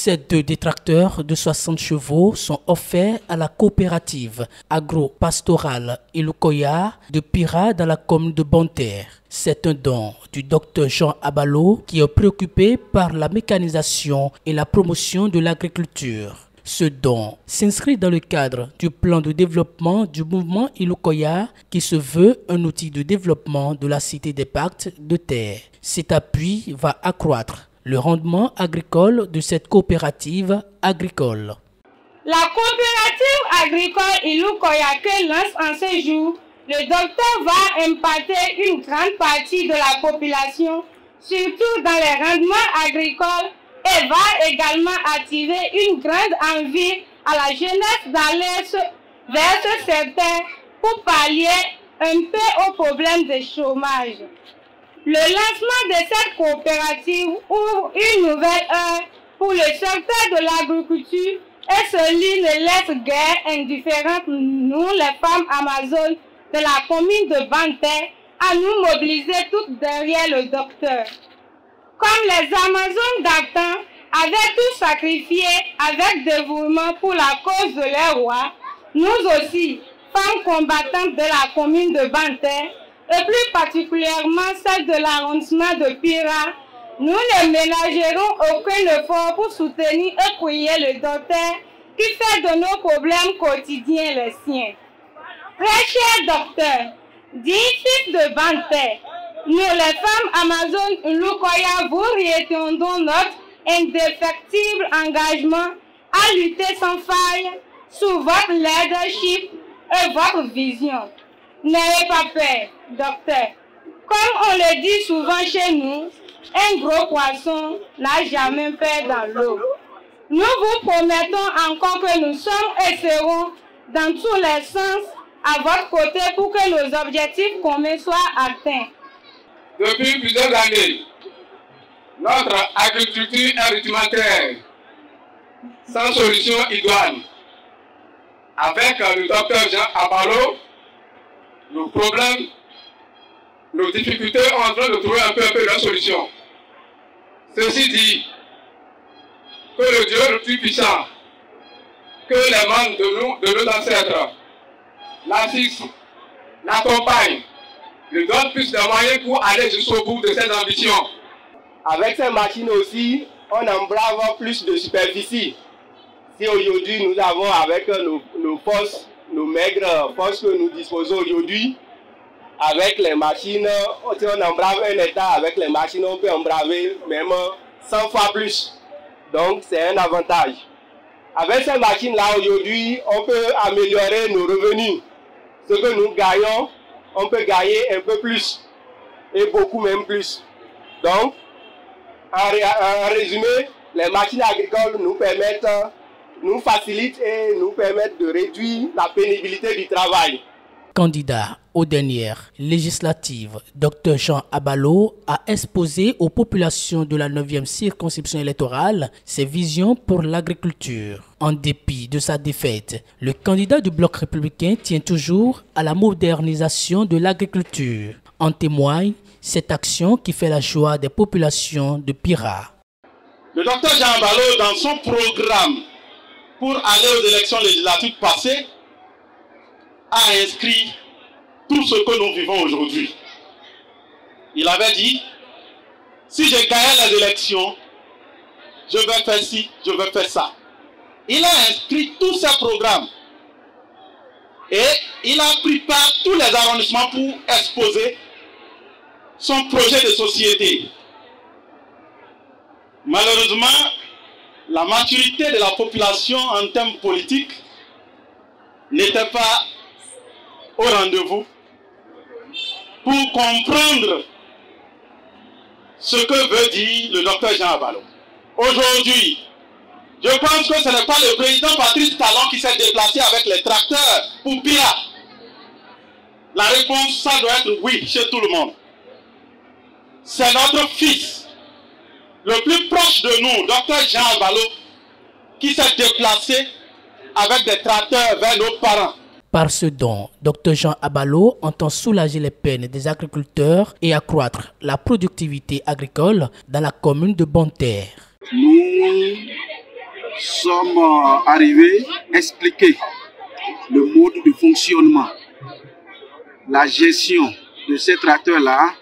Ces 2 détracteurs de 60 chevaux sont offerts à la coopérative agro-pastorale Ilukoya de Pira dans la commune de Bonterre. C'est un don du docteur Jean Abalo qui est préoccupé par la mécanisation et la promotion de l'agriculture. Ce don s'inscrit dans le cadre du plan de développement du mouvement Ilukoya qui se veut un outil de développement de la cité des pactes de terre. Cet appui va accroître le rendement agricole de cette coopérative agricole. La coopérative agricole Ilukoya que lance en ce jour, le docteur va impacter une grande partie de la population, surtout dans les rendements agricoles, et va également attirer une grande envie à la jeunesse d'aller vers ce secteur pour pallier un peu au problème de chômage. Le lancement de cette coopérative ouvre une nouvelle ère pour le secteur de l'agriculture et celui ne laisse guère indifférentes nous, les femmes amazones de la commune de Banterre, à nous mobiliser toutes derrière le docteur. Comme les Amazones d'antan avaient tout sacrifié avec dévouement pour la cause de leur roi, nous aussi, femmes combattantes de la commune de Banterre, et plus particulièrement celles de l'arrondissement de Pira, nous ne ménagerons aucun effort pour soutenir et prier le docteur qui fait de nos problèmes quotidiens les siens. Très cher docteur, dit fils de Banterre, nous les femmes amazones Ilukoya vous réitérons notre indéfectible engagement à lutter sans faille sous votre leadership et votre vision. N'ayez pas peur, docteur. Comme on le dit souvent chez nous, un gros poisson n'a jamais peur dans l'eau. Nous vous promettons encore que nous sommes et serons dans tous les sens à votre côté pour que nos objectifs communs soient atteints. Depuis plusieurs années, notre agriculture est rudimentaire, sans solution idoine. Avec le docteur Jean Abalo, nos problèmes, nos difficultés sont en train de trouver un peu la solution. Ceci dit, que le Dieu le plus puissant, que les membres de nos ancêtres l'assistent, l'accompagnent, lui donnent plus de moyens pour aller jusqu'au bout de ses ambitions. Avec ces machines aussi, on embrave plus de superficie. Si aujourd'hui nous avons avec nos forces, nos maigres forces que nous disposons aujourd'hui, avec les machines, si on embrave un état avec les machines, on peut embraver même 100 fois plus. Donc c'est un avantage. Avec ces machines-là aujourd'hui, on peut améliorer nos revenus. Ce que nous gagnons, on peut gagner un peu plus et beaucoup même plus. Donc, en résumé, les machines agricoles nous facilitent et nous permettent de réduire la pénibilité du travail. Candidat aux dernières législatives, Dr Jean Abalo a exposé aux populations de la 9e circonscription électorale ses visions pour l'agriculture. En dépit de sa défaite, le candidat du bloc républicain tient toujours à la modernisation de l'agriculture. En témoigne cette action qui fait la joie des populations de Pira. Le docteur Jean Abalo, dans son programme pour aller aux élections législatives passées, a inscrit tout ce que nous vivons aujourd'hui. Il avait dit, si je gagne les élections, je vais faire ci, je vais faire ça. Il a inscrit tous ses programmes et il a pris part tous les arrondissements pour exposer son projet de société. Malheureusement, la maturité de la population en termes politiques n'était pas au rendez-vous pour comprendre ce que veut dire le docteur Jean Abalo. Aujourd'hui, je pense que ce n'est pas le président Patrice Talon qui s'est déplacé avec les tracteurs pour Pira. La réponse, ça doit être oui chez tout le monde. C'est notre fils, le plus proche de nous, docteur Jean Abalo, qui s'est déplacé avec des tracteurs vers nos parents. Par ce don, Dr Jean Abalo entend soulager les peines des agriculteurs et accroître la productivité agricole dans la commune de Bonterre. Nous sommes arrivés à expliquer le mode de fonctionnement, la gestion de ces tracteurs-là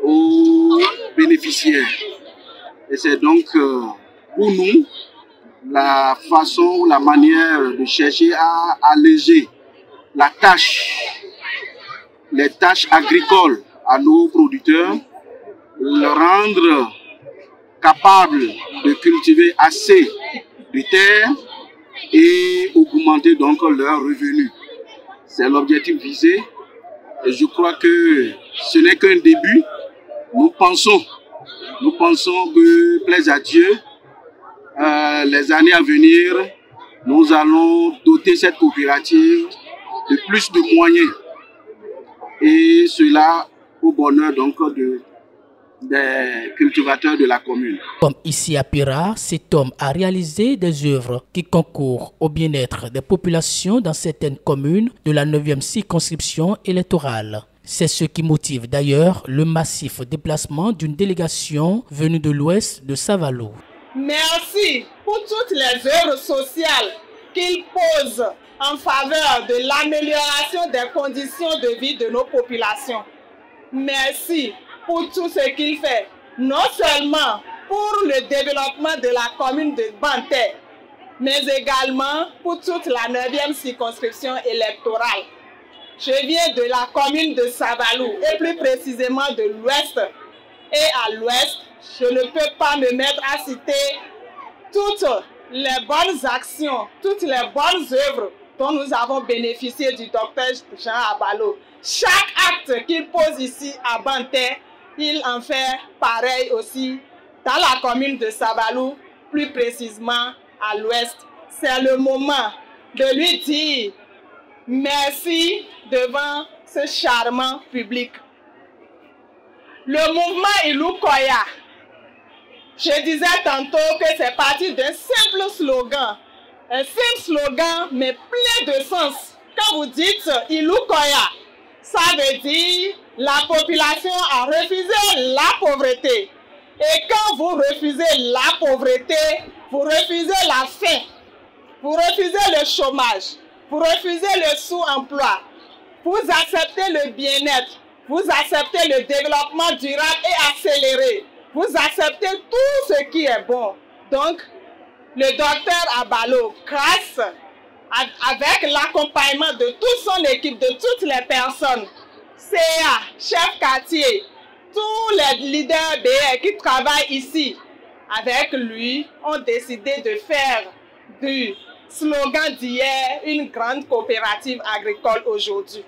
aux bénéficiaires. Et c'est donc pour nous la façon ou la manière de chercher à alléger la tâche, les tâches agricoles à nos producteurs, leur rendre capables de cultiver assez de terre et augmenter donc leurs revenus. C'est l'objectif visé et je crois que ce n'est qu'un début. Nous pensons que, plaise à Dieu, les années à venir, nous allons doter cette coopérative de plus de moyens. Et cela au bonheur donc des cultivateurs de la commune. Comme ici à Pira, cet homme a réalisé des œuvres qui concourent au bien-être des populations dans certaines communes de la 9e circonscription électorale. C'est ce qui motive d'ailleurs le massif déplacement d'une délégation venue de l'ouest de Savalou. Merci pour toutes les œuvres sociales qu'il pose en faveur de l'amélioration des conditions de vie de nos populations. Merci pour tout ce qu'il fait, non seulement pour le développement de la commune de Banté, mais également pour toute la 9e circonscription électorale. Je viens de la commune de Savalou, et plus précisément de l'ouest. Et à l'ouest, je ne peux pas me mettre à citer toutes les bonnes actions, toutes les bonnes œuvres dont nous avons bénéficié du docteur Jean Abalo. Chaque acte qu'il pose ici à Banté, il en fait pareil aussi dans la commune de Savalou, plus précisément à l'ouest. C'est le moment de lui dire merci devant ce charmant public. Le mouvement Ilukoya, je disais tantôt que c'est parti d'un simple slogan. Un simple slogan, mais plein de sens. Quand vous dites Ilukoya, ça veut dire la population a refusé la pauvreté. Et quand vous refusez la pauvreté, vous refusez la faim, vous refusez le chômage, vous refusez le sous-emploi, vous acceptez le bien-être, vous acceptez le développement durable et accéléré, vous acceptez tout ce qui est bon. Donc, le docteur Abalo, grâce avec l'accompagnement de toute son équipe, de toutes les personnes, CA, chef quartier, tous les leaders BR qui travaillent ici, avec lui, ont décidé de faire du slogan d'hier une grande coopérative agricole aujourd'hui.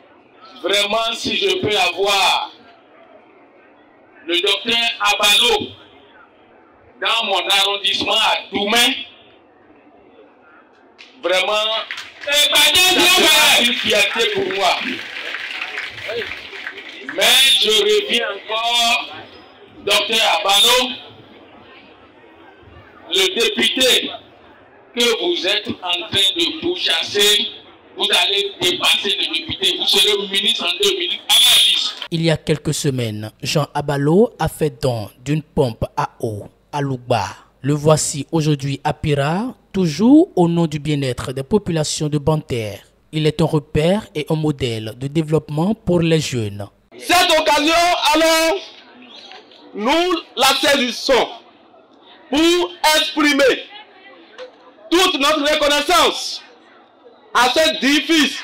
Vraiment, si je peux avoir le docteur Abalo dans mon arrondissement à Doumé, vraiment, c'est une fierté pour moi. Mais je reviens encore, docteur Abalo, le député que vous êtes en train de pourchasser, vous allez dépasser le député, vous serez ministre en 2010. Il y a quelques semaines, Jean Abalo a fait don d'une pompe à eau à Lougba. Le voici aujourd'hui à Pira, toujours au nom du bien-être des populations de Banter. Il est un repère et un modèle de développement pour les jeunes. Cette occasion, alors, nous la saisissons pour exprimer toute notre reconnaissance à cet édifice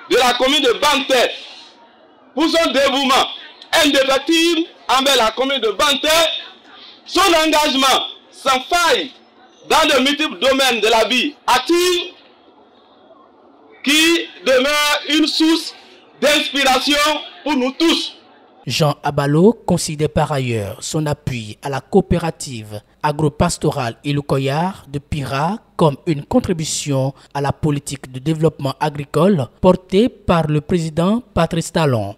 de la commune de Banter pour son dévouement indéfectible envers la commune de Banter, son engagement sans faille dans de multiples domaines de la vie active qui demeure une source d'inspiration pour nous tous. Jean Abalo considère par ailleurs son appui à la coopérative agro-pastorale Ilukoya de Pira comme une contribution à la politique de développement agricole portée par le président Patrice Talon.